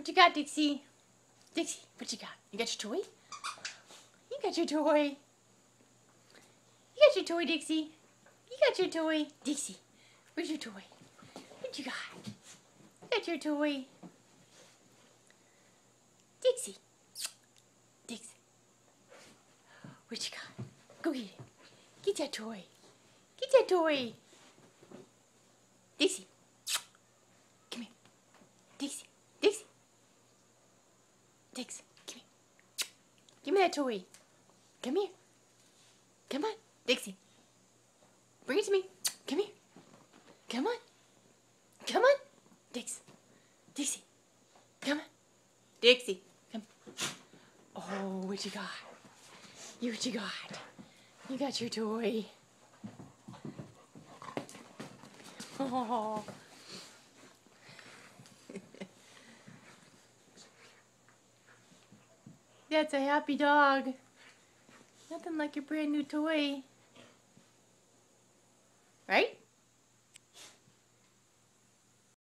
What you got, Dixie? Dixie, what you got? You got your toy? You got your toy. You got your toy, Dixie. You got your toy. Dixie, where's your toy? What you got? You got your toy. Dixie. Dixie. What you got? Go get it. Get that toy. Get that toy. Dixie. Come here. Dixie. Dixie. Dixie. Come here. Give me that toy. Come here. Come on. Dixie. Bring it to me. Come here. Come on. Come on. Dixie. Dixie. Come on. Dixie. Come. Oh, what you got? What you got? You got your toy. Oh. That's a happy dog. Nothing like your brand new toy.